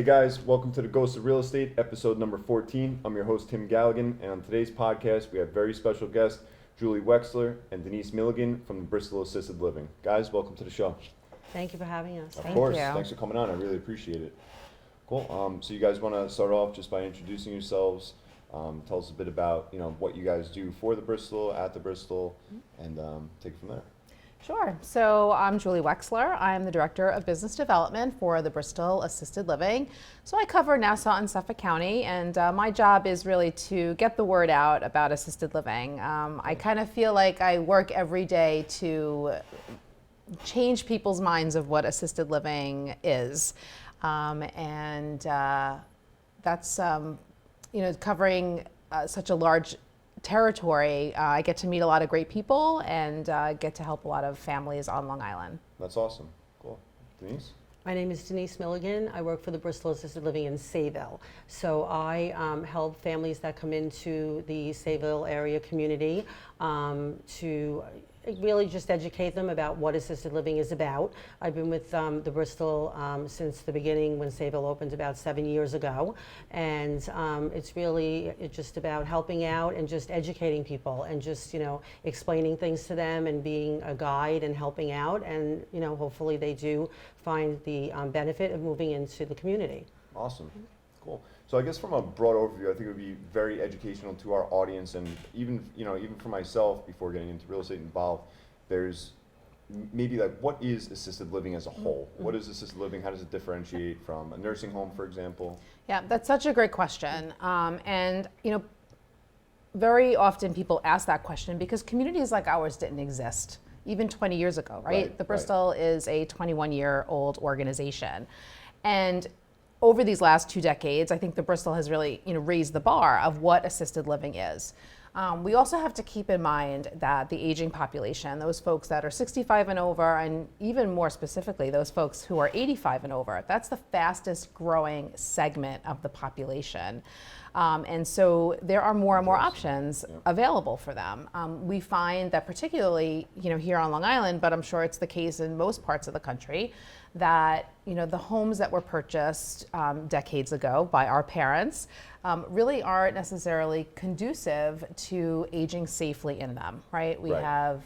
Hey guys, welcome to the Ghost of Real Estate, episode number 14. I'm your host, Tim Galligan, and on today's podcast, we have very special guests, Julie Wexler and Denise Milligan from the Bristal Assisted Living. Guys, welcome to the show. Thank you for having us. Of course, thanks for coming on. I really appreciate it. Cool. So you guys want to start off just by introducing yourselves. Tell us a bit about what you guys do for the Bristal, at the Bristal, and take it from there. Sure. So I'm Julie Wexler. I'm the Director of Business Development for the Bristal Assisted Living. So I cover Nassau and Suffolk County, and my job is really to get the word out about assisted living. I kind of feel like I work every day to change people's minds of what assisted living is. That's covering such a large territory. I get to meet a lot of great people and get to help a lot of families on Long Island. That's awesome. Cool. Denise? My name is Denise Milligan. I work for the Bristol Assisted Living in Sayville. So I help families that come into the Sayville area community to really just educate them about what assisted living is about. I've been with the Bristol since the beginning when Sayville opened about 7 years ago. And it's just about helping out and just educating people and just, explaining things to them and being a guide and helping out. And, hopefully they do find the benefit of moving into the community. Awesome. Cool. So I guess from a broad overview, I think it would be very educational to our audience, and even for myself, before getting into real estate involved, there's maybe like, what is assisted living as a whole? What is assisted living? How does it differentiate from a nursing home, for example? Yeah, that's such a great question. Very often people ask that question because communities like ours didn't exist even 20 years ago, right? The Bristal is a 21-year-old organization. And over these last 2 decades, I think the Bristal has really raised the bar of what assisted living is. We also have to keep in mind that the aging population, those folks that are 65 and over, and even more specifically, those folks who are 85 and over, that's the fastest growing segment of the population. And so there are more and more options available for them. We find that particularly, here on Long Island, but I'm sure it's the case in most parts of the country, that the homes that were purchased decades ago by our parents really aren't necessarily conducive to aging safely in them, right? We have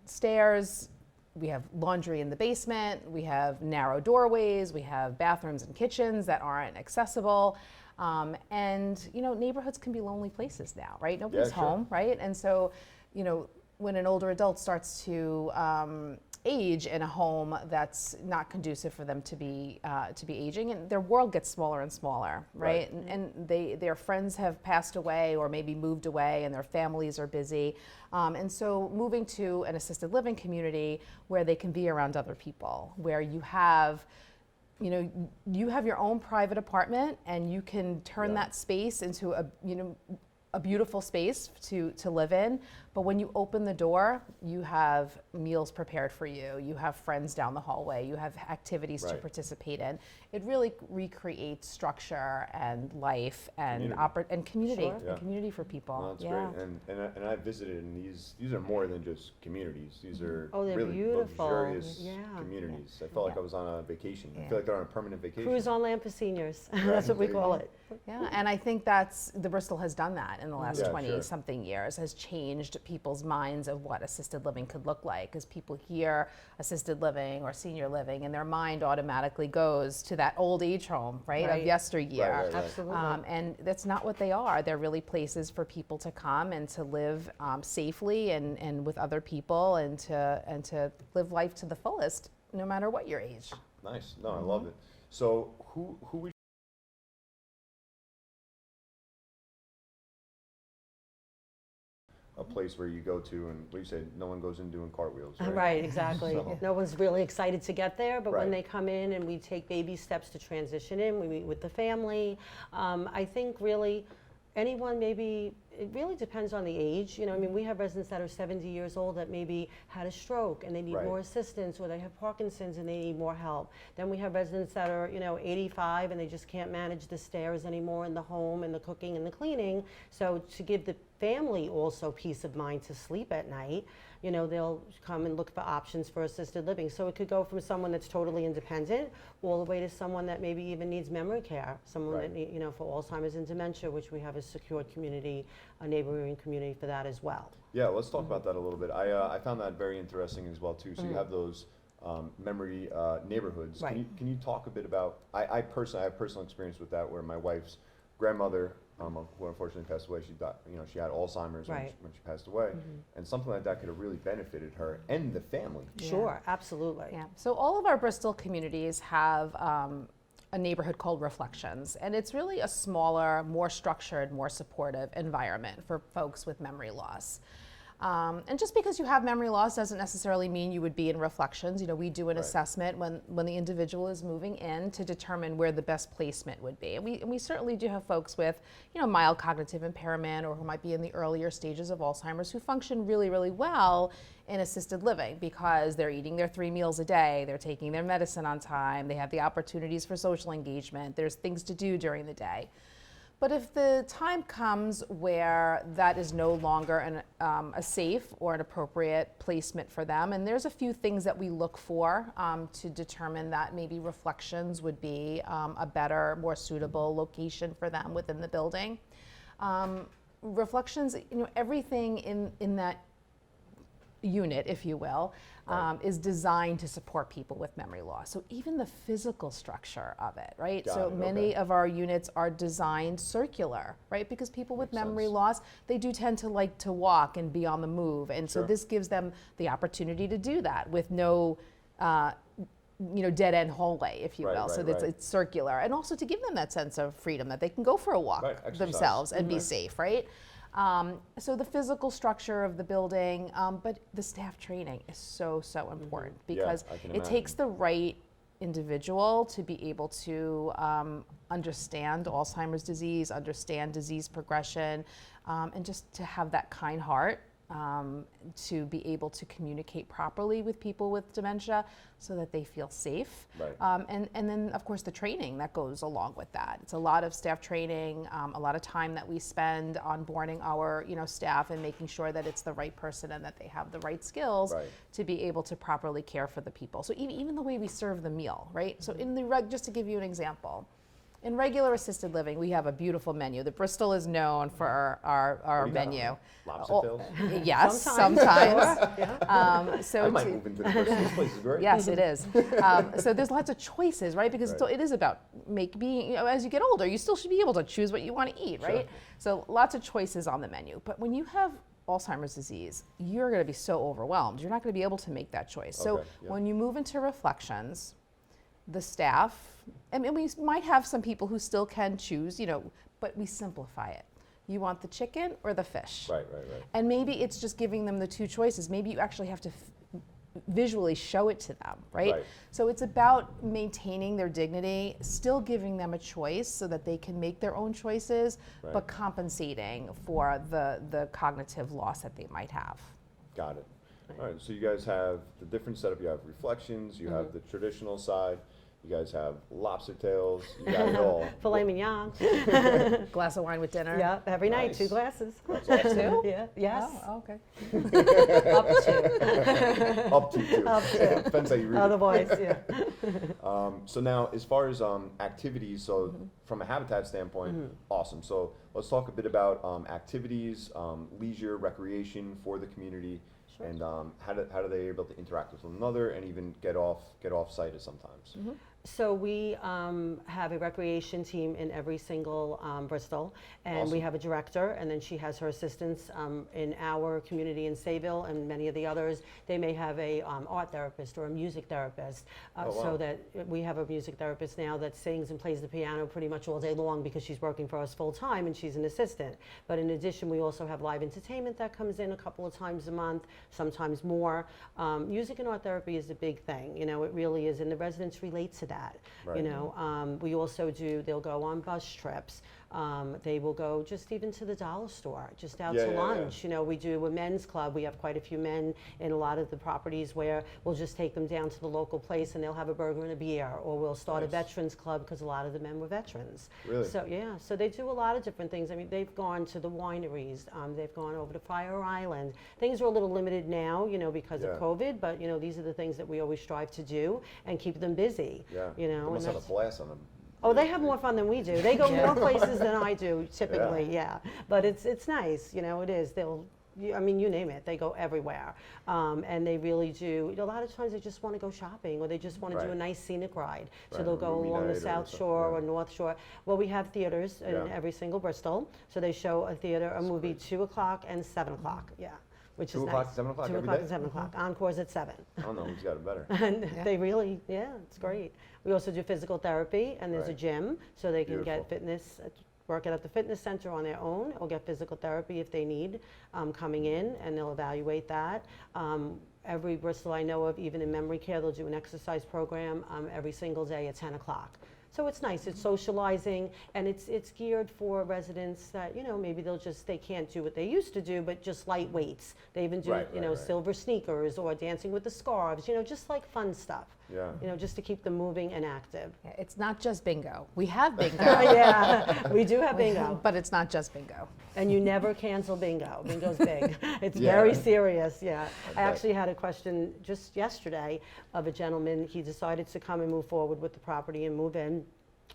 stairs, we have laundry in the basement, we have narrow doorways, we have bathrooms and kitchens that aren't accessible. Neighborhoods can be lonely places now, right? Nobody's home, right? And so, when an older adult starts to age in a home that's not conducive for them to be aging, and their world gets smaller and smaller, right? And their friends have passed away or maybe moved away, and their families are busy, and so moving to an assisted living community where they can be around other people, where you have your own private apartment, and you can turn that space into a beautiful space to live in. But when you open the door, you have meals prepared for you. You have friends down the hallway. You have activities to participate in. It really recreates structure and life and community, and community for people. Well, that's great. And I visited, and these are more than just communities. These are they're really beautiful. luxurious communities. I felt like I was on a vacation. I feel like they're on a permanent vacation. Cruise on land for seniors. That's what we call it. Yeah, and I think the Bristol has done that in the last 20-something years, has changed people's minds of what assisted living could look like. Because people hear assisted living or senior living, and their mind automatically goes to that old age home, of yesteryear. Absolutely. And that's not what they are. They're really places for people to come and to live safely and with other people, and to live life to the fullest, no matter what your age. Nice. No, I love it. So who we a place where you go to, and what you said, no one goes in doing cartwheels, right? Right, exactly. So. No one's really excited to get there, but when they come in and we take baby steps to transition in, we meet with the family. I think really anyone, maybe it really depends on the age. We have residents that are 70 years old that maybe had a stroke and they need more assistance, or they have Parkinson's and they need more help. Then we have residents that are 85 and they just can't manage the stairs anymore in the home, and the cooking and the cleaning. So to give the family also peace of mind to sleep at night, you know, they'll come and look for options for assisted living. So it could go from someone that's totally independent all the way to someone that maybe even needs memory care, someone that need, you know, for Alzheimer's and dementia, which we have a secured community, a neighboring community for that as well. Yeah, let's talk about that a little bit. I found that very interesting as well too. So you have those memory neighborhoods. Right. Can you talk a bit about? I personally have personal experience with that, where my wife's grandmother, who unfortunately passed away, she had Alzheimer's when she passed away, and something like that could have really benefited her and the family. Sure, absolutely. Yeah. So all of our Bristol communities have a neighborhood called Reflections, and it's really a smaller, more structured, more supportive environment for folks with memory loss. And just because you have memory loss doesn't necessarily mean you would be in Reflections. You know, we do an assessment when the individual is moving in to determine where the best placement would be. And we certainly do have folks with, you know, mild cognitive impairment or who might be in the earlier stages of Alzheimer's who function really, really well in assisted living because they're eating their 3 meals a day, they're taking their medicine on time, they have the opportunities for social engagement, there's things to do during the day. But if the time comes where that is no longer a safe or an appropriate placement for them, and there's a few things that we look for to determine that maybe Reflections would be a better, more suitable location for them within the building. Reflections, you know, everything in that unit, if you will, is designed to support people with memory loss. So even the physical structure of it, right? So many of our units are designed circular, right? Because people with memory loss, they do tend to like to walk and be on the move. And so this gives them the opportunity to do that with no, you know, dead end hallway, if you will. So it's circular. And also to give them that sense of freedom that they can go for a walk themselves and be safe, right? So the physical structure of the building, but the staff training is so important because it takes the right individual to be able to understand Alzheimer's disease, understand disease progression, and just to have that kind heart to be able to communicate properly with people with dementia so that they feel safe. And then, of course, the training that goes along with that. It's a lot of staff training, a lot of time that we spend onboarding our staff and making sure that it's the right person and that they have the right skills to be able to properly care for the people. So even the way we serve the meal, right? So in the just to give you an example, in regular assisted living, we have a beautiful menu. The Bristol is known for our menu. Lobster tails? Yes, sometimes. So I might move into the Bristol. This place is great. Yes, it is. So there's lots of choices, right? Because it is about being, as you get older, you still should be able to choose what you want to eat, right? So lots of choices on the menu. But when you have Alzheimer's disease, you're going to be so overwhelmed. You're not going to be able to make that choice. So when you move into Reflections, the staff, and we might have some people who still can choose, but we simplify it. You want the chicken or the fish? Right. And maybe it's just giving them the two choices. Maybe you actually have to visually show it to them, right? So it's about maintaining their dignity, still giving them a choice so that they can make their own choices, but compensating for the cognitive loss that they might have. Got it. All right, so you guys have the different setup. You have Reflections, you have the traditional side, you guys have lobster tails, you got it all. Filet mignon. Glass of wine with dinner. Yeah, every night, 2 glasses. That's awesome. 2? Yeah. Yes. Oh, okay. Up to. Up to 2. Up to. Depends how you read Otherwise, yeah. So now, as far as activities, so from a habitat standpoint, awesome. So let's talk a bit about activities, leisure, recreation for the community. Sure. And how do they able to interact with one another and even get off site at sometimes? So we have a recreation team in every single Bristol, and we have a director, and then she has her assistants in our community in Sayville and many of the others. They may have a art therapist or a music therapist, so that we have a music therapist now that sings and plays the piano pretty much all day long because she's working for us full time and she's an assistant. But in addition, we also have live entertainment that comes in a couple of times a month, sometimes more. Music and art therapy is a big thing, it really is, and the residents relate to that. We also they'll go on bus trips. They will go just even to the dollar store, just out Yeah, to yeah, lunch. You know, we do a men's club. We have quite a few men in a lot of the properties where we'll just take them down to the local place and they'll have a burger and a beer, or we'll start a veterans club because a lot of the men were veterans. Really? So yeah, so they do a lot of different things. I mean, they've gone to the wineries, they've gone over to Fire Island. Things are a little limited now, you know, because Yeah. of COVID, but you know, these are the things that we always strive to do and keep them busy. Yeah. You know, They and must have a that's- blast on them. Oh, they have more fun than we do. They go more places than I do typically, Yeah. yeah. But it's nice, you know, it is. I mean, you name it, they go everywhere. And they really do, a lot of times they just want to go shopping or they just want to do a Right. nice scenic ride. So Right, they'll a go movie along the night or South something, Shore yeah. or North Shore. Well, we have theaters in Yeah. every single Bristol. So they show a theater, a That's movie great. 2 o'clock and 7 o'clock, yeah. Which 2 is o'clock nice. to 7 o'clock 2 every o'clock day? and 7 o'clock. Encore's at 7. I don't know who's got it better. And Yeah. they really, yeah, it's great. We also do physical therapy, and there's a Right. gym, so they can Beautiful. get fitness, work out at the fitness center on their own, or get physical therapy if they need, coming in, and they'll evaluate that. Every Bristol I know of, even in memory care, they'll do an exercise program every single day at 10 o'clock. So it's nice, it's socializing, and it's geared for residents that, you know, maybe they can't do what they used to do, but just light weights. They even do, Right, you know, right, right. silver sneakers or dancing with the scarves, you know, just like fun stuff. Yeah. You know, just to keep them moving and active. Yeah, it's not just bingo. We have bingo. Yeah, we do have bingo. But it's not just bingo. And you never cancel bingo. Bingo's big. It's Yeah. very serious, yeah. I bet. actually had a question just yesterday of a gentleman. He decided to come and move forward with the property and move in.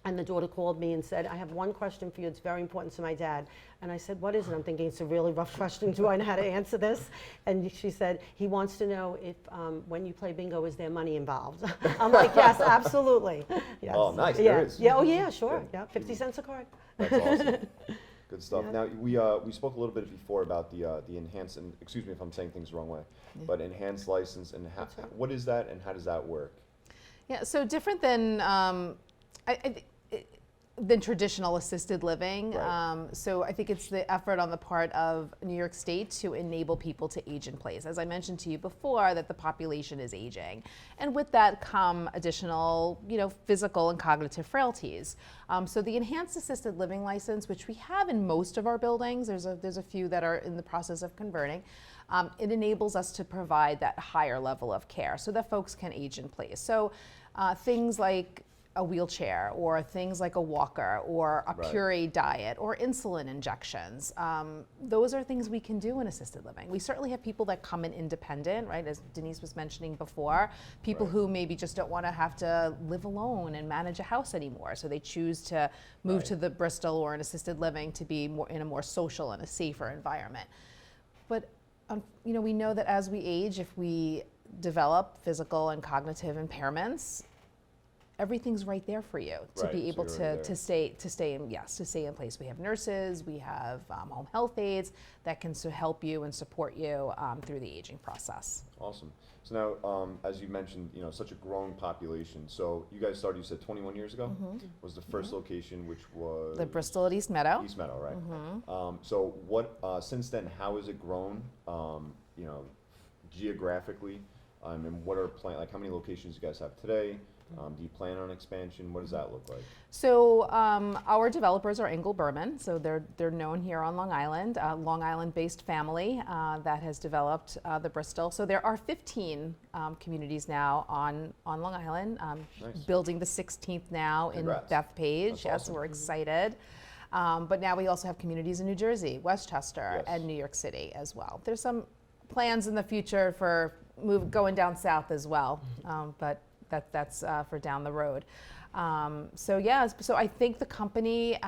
And the daughter called me and said, I have one question for you. It's very important to my dad. And I said, what is it? I'm thinking it's a really rough question. Do I know how to answer this? And she said, he wants to know if when you play bingo, is there money involved? I'm like, yes, absolutely. Yes. Oh, nice, Yeah. there is. Yeah, oh yeah, sure. Good. Yeah, 50 cents a card. That's awesome. Good stuff. Yeah. Now we spoke a little bit before about the enhanced, and excuse me if I'm saying things the wrong way, but enhanced license, and That's right. what is that and how does that work? Yeah, so different than traditional assisted living. Right. So I think it's the effort on the part of New York State to enable people to age in place. As I mentioned to you before, that the population is aging, and with that come additional, you know, physical and cognitive frailties. So the enhanced assisted living license, which we have in most of our buildings, there's a few that are in the process of converting. It enables us to provide that higher level of care so that folks can age in place. So things like a wheelchair, or things like a walker, or a Right. puree diet, or insulin injections. Those are things we can do in assisted living. We certainly have people that come in independent, right, as Denise was mentioning before, people Right. who maybe just don't want to have to live alone and manage a house anymore. So they choose to move Right. to the Bristol or an assisted living to be more in a more social and a safer environment. But you know, we know that as we age, if we develop physical and cognitive impairments, everything's right there for you to Right, be so able you're right to stay in place. We have nurses, we have home health aides that can help you and support you through the aging process. Awesome. So now, as you mentioned, you know, such a growing population. So you guys started, you said 21 years ago? Was the first location, which was? The Bristal at East Meadow. East Meadow, right? So what, since then, how has it grown, you know, geographically? And what are like how many locations you guys have today? Do you plan on expansion? What does that look like? So our developers are Engel Berman, so they're known here on Long Island, Long Island-based family that has developed the Bristal. So there are 15 communities now on Long Island, Nice. building the 16th now Congrats. in Bethpage. That's Yes, awesome. we're excited. But now we also have communities in New Jersey, Westchester, Yes. and New York City as well. There's some plans in the future for going down south as well, but that's for down the road. So I think the company,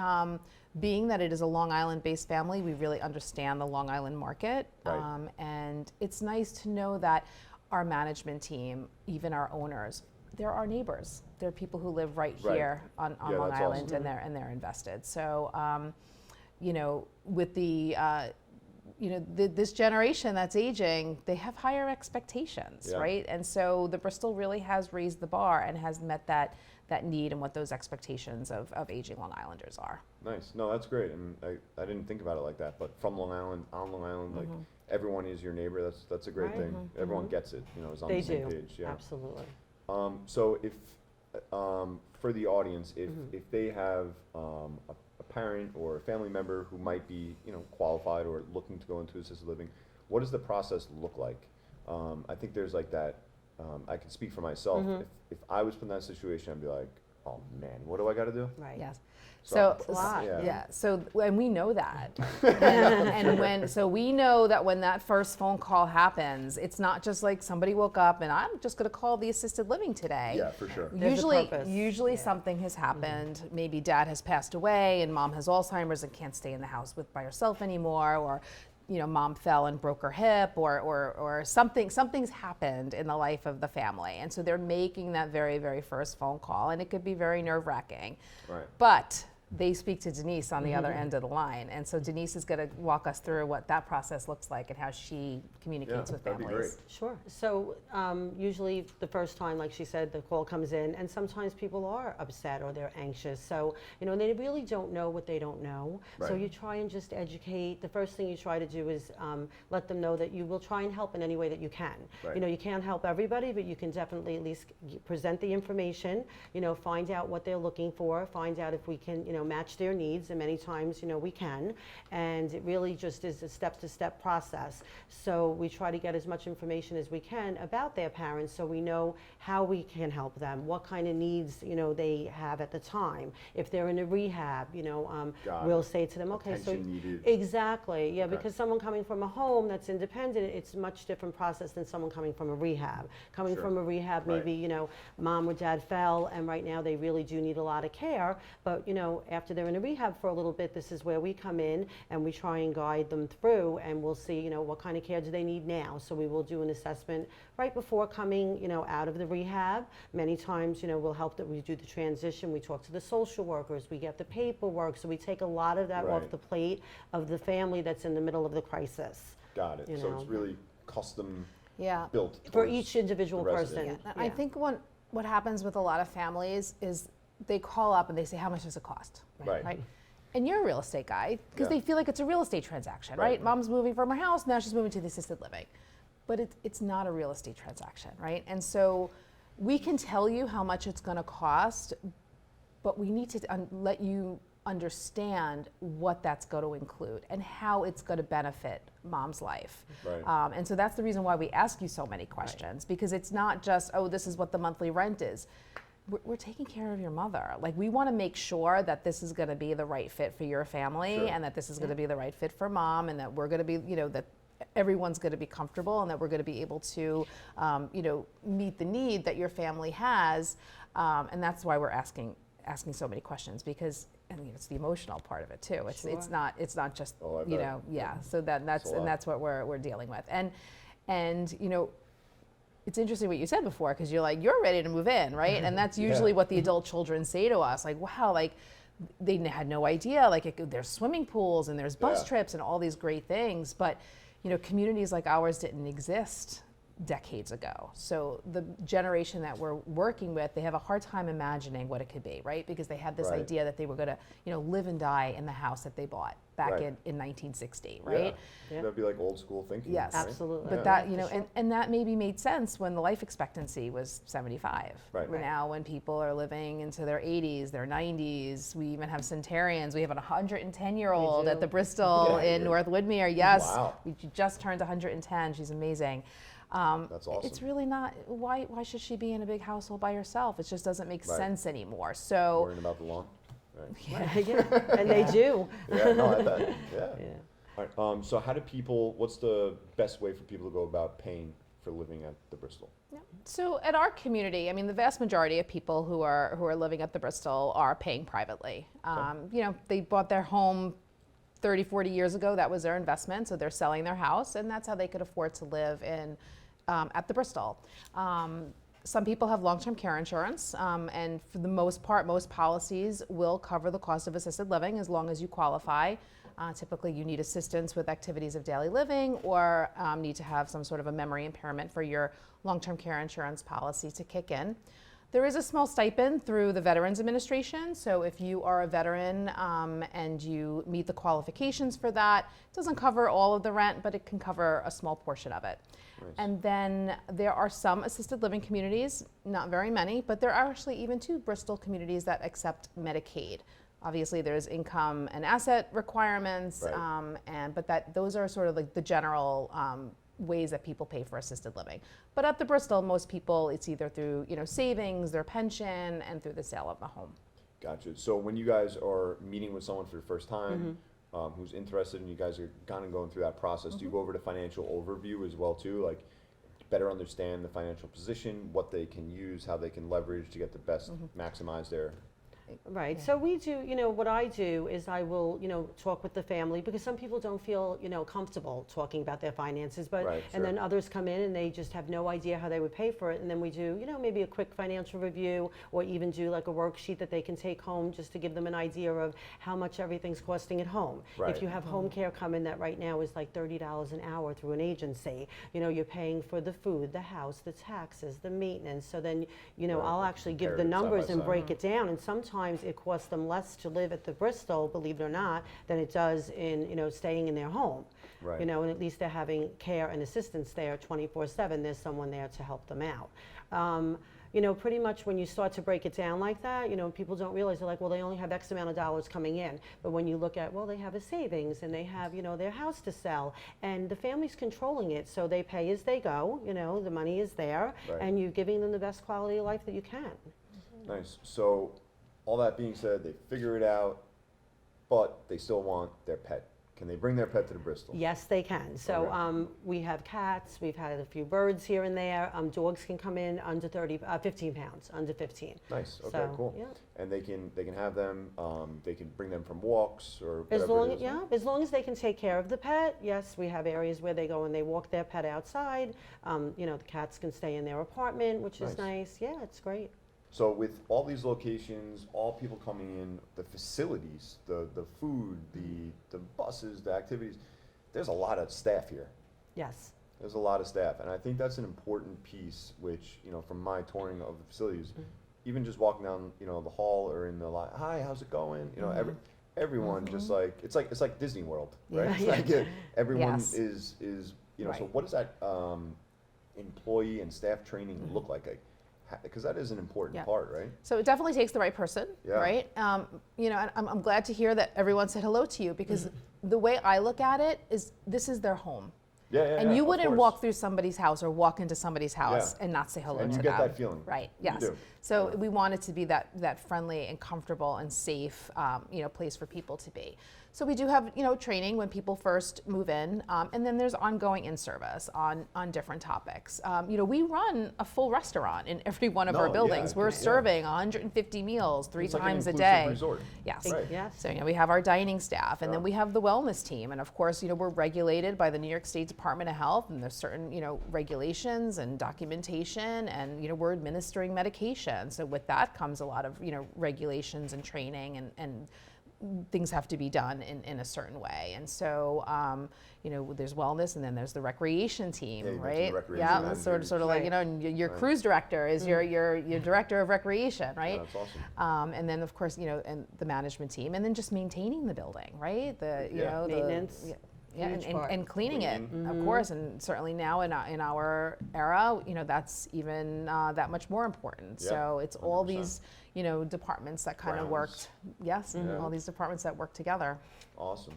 being that it is a Long Island-based family, we really understand the Long Island market. Right. And it's nice to know that our management team, even our owners, they're our neighbors. They're people who live right Right. here on Yeah, Long that's Island, awesome. and they're invested. So, you know, with the this generation that's aging, they have higher expectations, Yeah. right? And so the Bristal really has raised the bar and has met that need and what those expectations of aging Long Islanders are. Nice. No, that's great. And I didn't think about it like that, but from Long Island, on Long Island, like everyone is your neighbor. That's a great Right. thing. Everyone gets it, you know, is on They the same do, page. Yeah. absolutely. So if, for the audience, if they have a parent or a family member who might be, qualified or looking to go into assisted living, what does the process look like? I think there's like that, I can speak for myself. If I was put in that situation, I'd be like, oh man, what do I got to do? Right. Yes. So, It's a lot. Yeah. So, and we know that. So we know that when that first phone call happens, it's not just like somebody woke up and I'm just going to call the assisted living today. Yeah, for sure. There's a purpose. Usually something has happened. Maybe dad has passed away and mom has Alzheimer's and can't stay in the house by herself anymore, or mom fell and broke her hip, or something's happened in the life of the family. And so they're making that very, very first phone call, and it could be very nerve-wracking. Right. But they speak to Denise on the other end of the line. And so Denise is going to walk us through what that process looks like and how she communicates with that'd be families. great. Sure. So usually the first time, like she said, the call comes in, and sometimes people are upset or they're anxious. So, they really don't know what they don't know. So Right. you try and just educate. The first thing you try to do is let them know that you will try and help in any way that you can. Right. You can't help everybody, but you can definitely at least present the information, find out what they're looking for, find out if we can, match their needs, and many times, we can. And it really just is a step-to-step process. So we try to get as much information as we can about their parents, so we know how we can help them, what kind of needs, they have at the time. If they're in a rehab, Got we'll it. say to them, okay, so Attention needed. exactly, yeah, Okay. because someone coming from a home that's independent, it's a much different process than someone coming from a rehab. Coming Sure. from a rehab, Right. maybe, mom or dad fell, and right now they really do need a lot of care, but, after they're in a rehab for a little bit, this is where we come in and we try and guide them through, and we'll see, what kind of care do they need now. So we will do an assessment right before coming, out of the rehab. Many times, we'll help that we do the transition. We talk to the social workers, we get the paperwork, so we take a lot of that off Right. the plate of the family that's in the middle of the crisis. Got it. You So know. it's really custom Yeah. built For towards each individual the resident. person. I think what happens with a lot of families is they call up and they say, how much does it cost? Right. And you're a real estate guy, because Yeah. they feel like it's a real estate transaction, Right. right? Mom's moving from her house, now she's moving to the assisted living. But it's not a real estate transaction, right? And so we can tell you how much it's going to cost, but we need to let you understand what that's going to include and how it's going to benefit mom's life. Right. And so that's the reason why we ask you so many questions, because it's not just, oh, this is what the monthly rent is. We're taking care of your mother. Like, we want to make sure that this is going to be the right fit for your family, Sure. and that this is going to be the right fit for mom, and that we're going to be, that everyone's going to be comfortable, and that we're going to be able to, meet the need that your family has. And that's why we're asking so many questions, because it's the emotional part of it too. It's Sure. it's not just Oh, I bet. yeah. So that's It's a lot. and that's what we're dealing with. And it's interesting what you said before, because you're like, you're ready to move in, right? And that's usually Yeah. what the adult children say to us, like, wow, like they had no idea, like there's swimming pools and there's bus Yeah. trips and all these great things, but communities like ours didn't exist decades ago. So the generation that we're working with, they have a hard time imagining what it could be, right? Because they had this Right. idea that they were going to, live and die in the house that they bought back Right. in 1960, right? Yeah. That'd be like old school thinking. Yes. right? Absolutely. But Yeah. that, For sure. and that maybe made sense when the life expectancy was 75. Right. Right. Now when people are living into their 80s, their 90s, we even have centenarians. We have an 110-year-old We at the do. Bristol Yeah. in North Woodmere. Yes. Wow. We just turned 110. She's amazing. That's awesome. It's really not, why should she be in a big household by herself? It just doesn't make Right. sense anymore. So, Worrying about the lawn. Right. Yeah, and they do. Yeah, no, I bet. Yeah. Yeah. All right, so how do people, what's the best way for people to go about paying for living at the Bristol? yeah. So at our community, I mean, the vast majority of people who are living at the Bristol are paying privately. They bought their home 30, 40 years ago. That was their investment, so they're selling their house, and that's how they could afford to live at the Bristol. Some people have long-term care insurance, and for the most part, most policies will cover the cost of assisted living as long as you qualify. Typically, you need assistance with activities of daily living, or need to have some sort of a memory impairment for your long-term care insurance policy to kick in. There is a small stipend through the Veterans Administration, so if you are a veteran and you meet the qualifications for that, it doesn't cover all of the rent, but it can cover a small portion of it. Nice. And then there are some assisted living communities, not very many, but there are actually even 2 Bristol communities that accept Medicaid. Obviously, there's income and asset requirements, Right. but those are sort of like the general ways that people pay for assisted living. But at the Bristol, most people, it's either through savings, their pension, and through the sale of a home. Gotcha. So when you guys are meeting with someone for the first time, who's interested, and you guys are kind of going through that process, do you go over to financial overview as well too, like better understand the financial position, what they can use, how they can leverage to get the best, maximize their. Right. So we do, what I do is I will, talk with the family, because some people don't feel, comfortable talking about their finances, but Right, and then sure. others come in and they just have no idea how they would pay for it, and then we do, maybe a quick financial review, or even do like a worksheet that they can take home just to give them an idea of how much everything's costing at home. Right. If you have home care come in that right now is like $30 an hour through an agency, you're paying for the food, the house, the taxes, the maintenance. So then, Right, I'll like actually give compare the it side by numbers and side. break it down, and sometimes it costs them less to live at the Bristol, believe it or not, than it does in staying in their home. Right. And at least they're having care and assistance there 24/7. There's someone there to help them out. Pretty much when you start to break it down like that, people don't realize, they're like, well, they only have X amount of dollars coming in. But when you look at, well, they have a savings, and they have, their house to sell, and the family's controlling it, so they pay as they go, the money is there, Right. and you're giving them the best quality of life that you can. Nice. So, all that being said, they figure it out, but they still want their pet. Can they bring their pet to the Bristol? Yes, they can. So Okay. we have cats, we've had a few birds here and there. Dogs can come in under 15 pounds, under 15. Nice. Okay. So, Cool. yeah. And they can have them. They can bring them from walks or As whatever long it is. as long as they can take care of the pet. Yes, we have areas where they go and they walk their pet outside. The cats can stay in their apartment, which is Nice. nice. Yeah, it's great. So with all these locations, all people coming in, the facilities, the food, the buses, the activities, there's a lot of staff here. Yes. There's a lot of staff, and I think that's an important piece. Which from my touring of the facilities, even just walking down the hall or in the line, hi, how's it going? Everyone just like it's like Disney World, right? Yeah. It's like everyone Yes. is So Right. what does that employee and staff training look like? Because that is an important part, right? So it definitely takes the right person, Yeah. right? And I'm glad to hear that everyone said hello to you, because the way I look at it is this is their home. Yeah, And you of wouldn't course. walk through somebody's house or walk into somebody's house Yeah. and not say hello And to you them. get that feeling. Right, You yes. do. So Yeah. we want it to be that friendly and comfortable and safe place for people to be. So we do have training when people first move in, and then there's ongoing in-service on different topics. We run a full restaurant in every one of No, our yeah, buildings. We're yeah. serving 150 meals three It's like an times a inclusive day. resort. Yes. Right. Yes. So we have our dining staff, and Yeah. then we have the wellness team, and of course we're regulated by the New York State Department of Health, and there's certain regulations and documentation, and we're administering medication. So with that comes a lot of regulations and training, and things have to be done in a certain way. And so there's wellness, and then there's the recreation team, Yeah, you mentioned right? the recreation Yeah, manager. sort of like Right. and your Right. cruise director is your director of recreation, right? Yeah, that's awesome. And then of course, and the management team, and then just maintaining the building, right? Yeah. Maintenance. And, Huge part. and cleaning it, Cleaning. of course, and certainly now in our era, that's even that much more important. Yeah, So it's all 100%. these, departments that kind of Grounds. worked. Yes, Yeah. all these departments that work together. Awesome.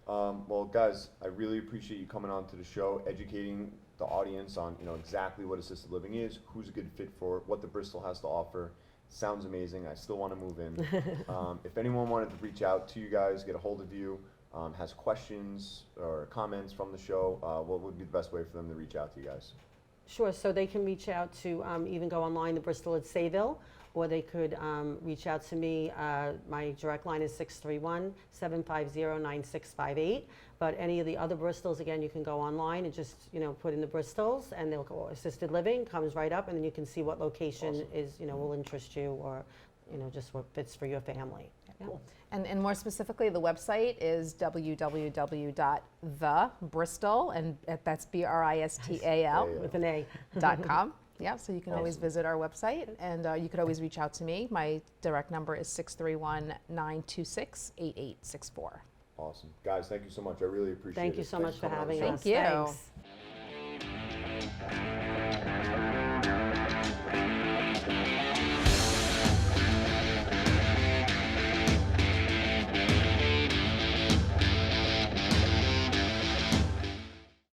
Well, guys, I really appreciate you coming on to the show, educating the audience on exactly what assisted living is, who's a good fit for it, what the Bristol has to offer. Sounds amazing. I still want to move in. If anyone wanted to reach out to you guys, get a hold of you, has questions or comments from the show, what would be the best way for them to reach out to you guys? Sure, so they can reach out to, even go online, the Bristol at Sayville, or they could reach out to me. My direct line is 631-750-9658. But any of the other Bristols, again, you can go online and just, put in the Bristols, and they'll go assisted living, comes right up, and then you can see what location Awesome. is, will interest you, or, just what fits for your family. Yeah. Cool. And more specifically, the website is www.thebristol, and that's Bristal. With an A. .com. Yeah, so you can always visit our website, and you could always reach out to me. My direct number is 631-926-8864. Awesome. Guys, thank you so much. I really appreciate it. Thank you so much for Thanks for coming on the having show. us. Thank you. Thanks.